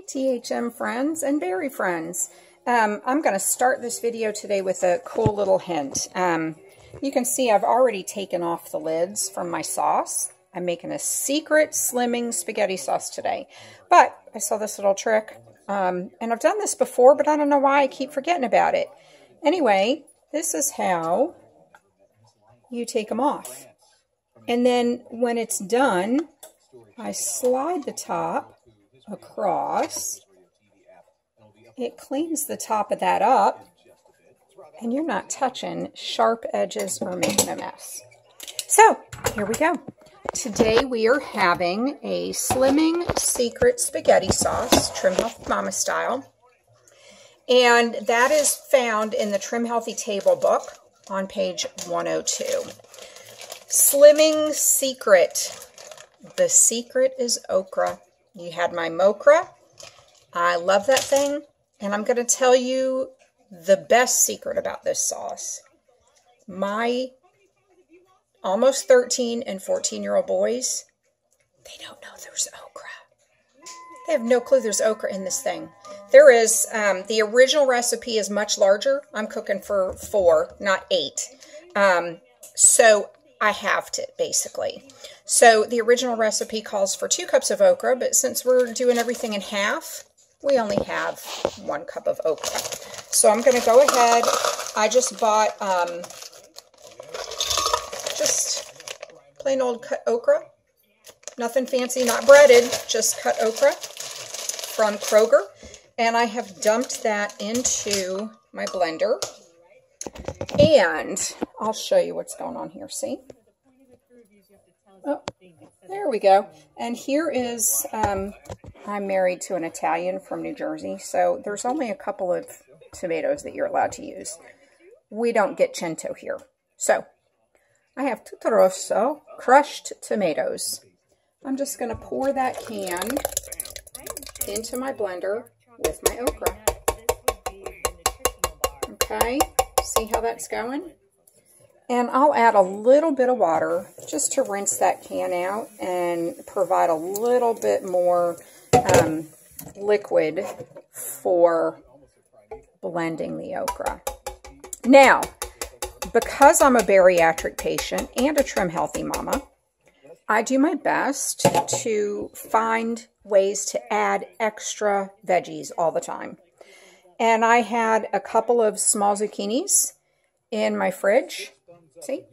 THM friends and berry friends. I'm going to start this video today with a cool little hint. You can see I've already taken off the lids from my sauce. I'm making a secret slimming spaghetti sauce today. But I saw this little trick, and I've done this before, but I don't know why I keep forgetting about it. Anyway, this is how you take them off. And then when it's done, I slide the top across. It cleans the top of that up, and you're not touching sharp edges or making a mess. So here we go. Today we are having a Slimming Secret Spaghetti Sauce, Trim Healthy Mama style, and that is found in the Trim Healthy Table book on page 102. Slimming Secret. The secret is okra. You had my Mokra. I love that thing. And I'm going to tell you the best secret about this sauce. My almost 13 and 14-year-old boys, they don't know there's okra. They have no clue there's okra in this thing. There is, the original recipe is much larger. I'm cooking for 4, not 8. So I halved it, basically. So the original recipe calls for 2 cups of okra, but since we're doing everything in half, we only have 1 cup of okra. So I'm going to go ahead. I just bought just plain old cut okra. Nothing fancy, not breaded, just cut okra from Kroger. And I have dumped that into my blender. And I'll show you what's going on here. See? Oh, there we go. And here is, I'm married to an Italian from New Jersey, so there's only a couple of tomatoes that you're allowed to use. We don't get cento here. So, I have tutto rosso, crushed tomatoes. I'm just going to pour that can into my blender with my okra. Okay, see how that's going? And I'll add a little bit of water just to rinse that can out and provide a little bit more liquid for blending the okra. Now, because I'm a bariatric patient and a Trim Healthy Mama, I do my best to find ways to add extra veggies all the time. And I had a couple of small zucchinis in my fridge. See?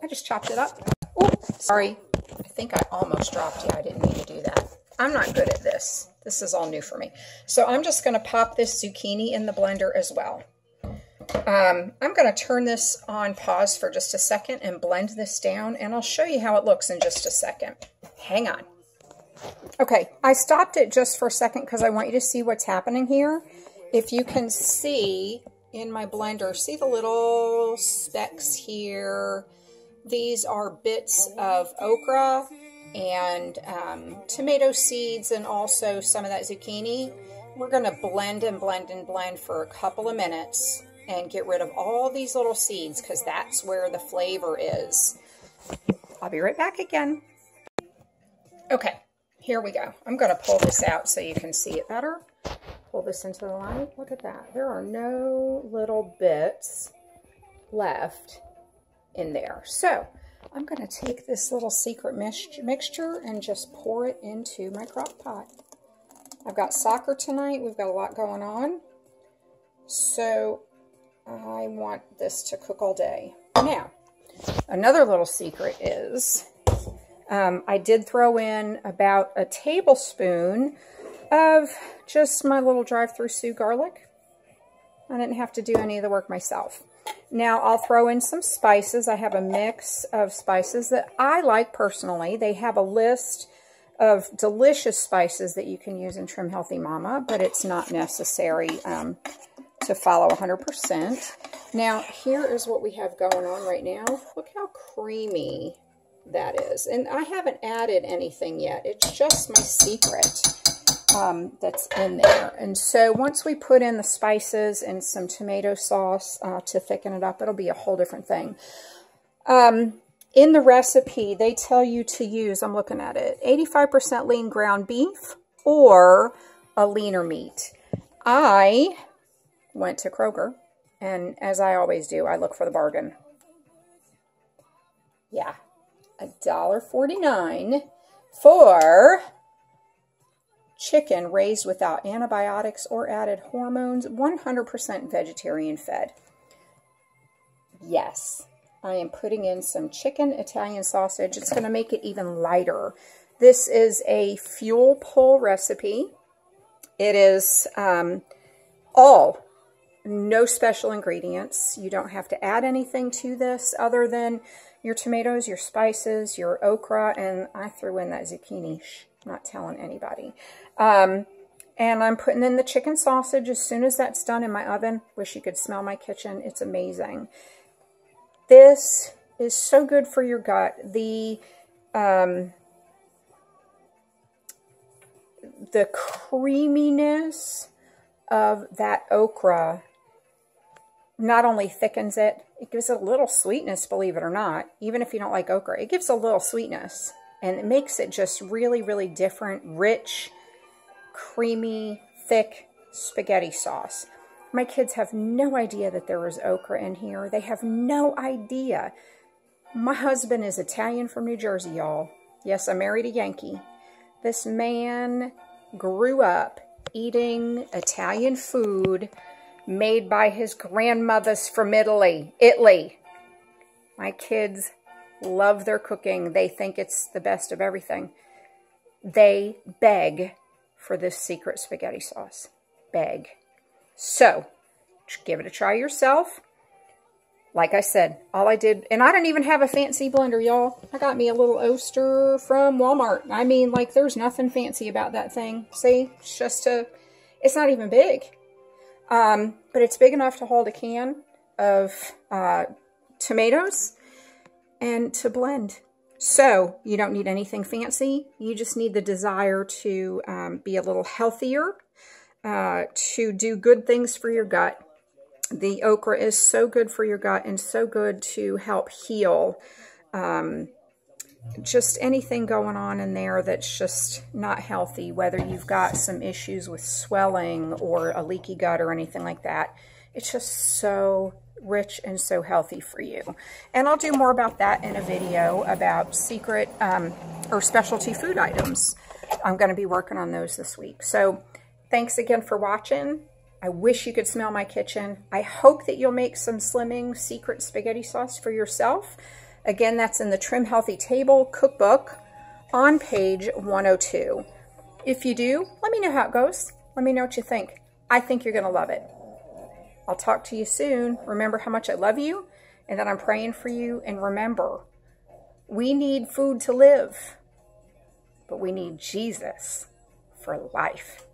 I just chopped it up. Oh, sorry. I think I almost dropped you. I didn't mean to do that. I'm not good at this. This is all new for me. So I'm just going to pop this zucchini in the blender as well. I'm going to turn this on pause for just a second and blend this down, and I'll show you how it looks in just a second. Hang on. Okay, I stopped it just for a second because I want you to see what's happening here. If you can see in my blender, see the little specks here? These are bits of okra and tomato seeds and also some of that zucchini. We're going to blend and blend and blend for a couple of minutes and get rid of all these little seeds because that's where the flavor is. I'll be right back again. Okay, here we go. I'm going to pull this out so you can see it better. Pull this into the light. Look at that. There are no little bits left in there. So I'm going to take this little secret mixture and just pour it into my crock pot. I've got soccer tonight. We've got a lot going on. So I want this to cook all day. Now, another little secret is I did throw in about a tablespoon of just my little drive-through Sioux garlic. I didn't have to do any of the work myself. Now I'll throw in some spices. I have a mix of spices that I like personally. They have a list of delicious spices that you can use in Trim Healthy Mama, but it's not necessary to follow 100%. Now here is what we have going on right now. Look how creamy that is. And I haven't added anything yet. It's just my secret. That's in there. And so once we put in the spices and some tomato sauce to thicken it up, it'll be a whole different thing. In the recipe, they tell you to use, I'm looking at it, 85% lean ground beef or a leaner meat. I went to Kroger, and as I always do, I look for the bargain. Yeah, $1.49 for chicken raised without antibiotics or added hormones, 100% vegetarian fed. Yes, I am putting in some chicken Italian sausage. It's going to make it even lighter. This is a fuel pull recipe. It is no special ingredients. You don't have to add anything to this other than your tomatoes, your spices, your okra, and I threw in that zucchini. Shh, not telling anybody. And I'm putting in the chicken sausage as soon as that's done in my oven. Wish you could smell my kitchen. It's amazing. This is so good for your gut. The creaminess of that okra not only thickens it, it gives it a little sweetness, believe it or not. Even if you don't like okra, it gives a little sweetness. And it makes it just really, really different, rich, creamy, thick spaghetti sauce. My kids have no idea that there was okra in here. They have no idea. My husband is Italian from New Jersey, y'all. Yes, I married a Yankee. This man grew up eating Italian food made by his grandmothers from Italy. My kids love their cooking. They think it's the best of everything. They beg for this secret spaghetti sauce. Beg. So, give it a try yourself. Like I said, all I did, and I didn't even have a fancy blender, y'all. I got me a little Oster from Walmart. I mean, like, there's nothing fancy about that thing. See, it's just it's not even big. But it's big enough to hold a can of tomatoes and to blend. So you don't need anything fancy. You just need the desire to be a little healthier, to do good things for your gut. The okra is so good for your gut and so good to help heal just anything going on in there that's just not healthy, whether you've got some issues with swelling or a leaky gut or anything like that. It's just so rich and so healthy for you. And I'll do more about that in a video about secret or specialty food items. I'm going to be working on those this week. So thanks again for watching. I wish you could smell my kitchen. I hope that you'll make some slimming secret spaghetti sauce for yourself. Again, that's in the Trim Healthy Table cookbook on page 102. If you do, let me know how it goes. Let me know what you think. I think you're going to love it. I'll talk to you soon. Remember how much I love you and that I'm praying for you. And remember, we need food to live, but we need Jesus for life.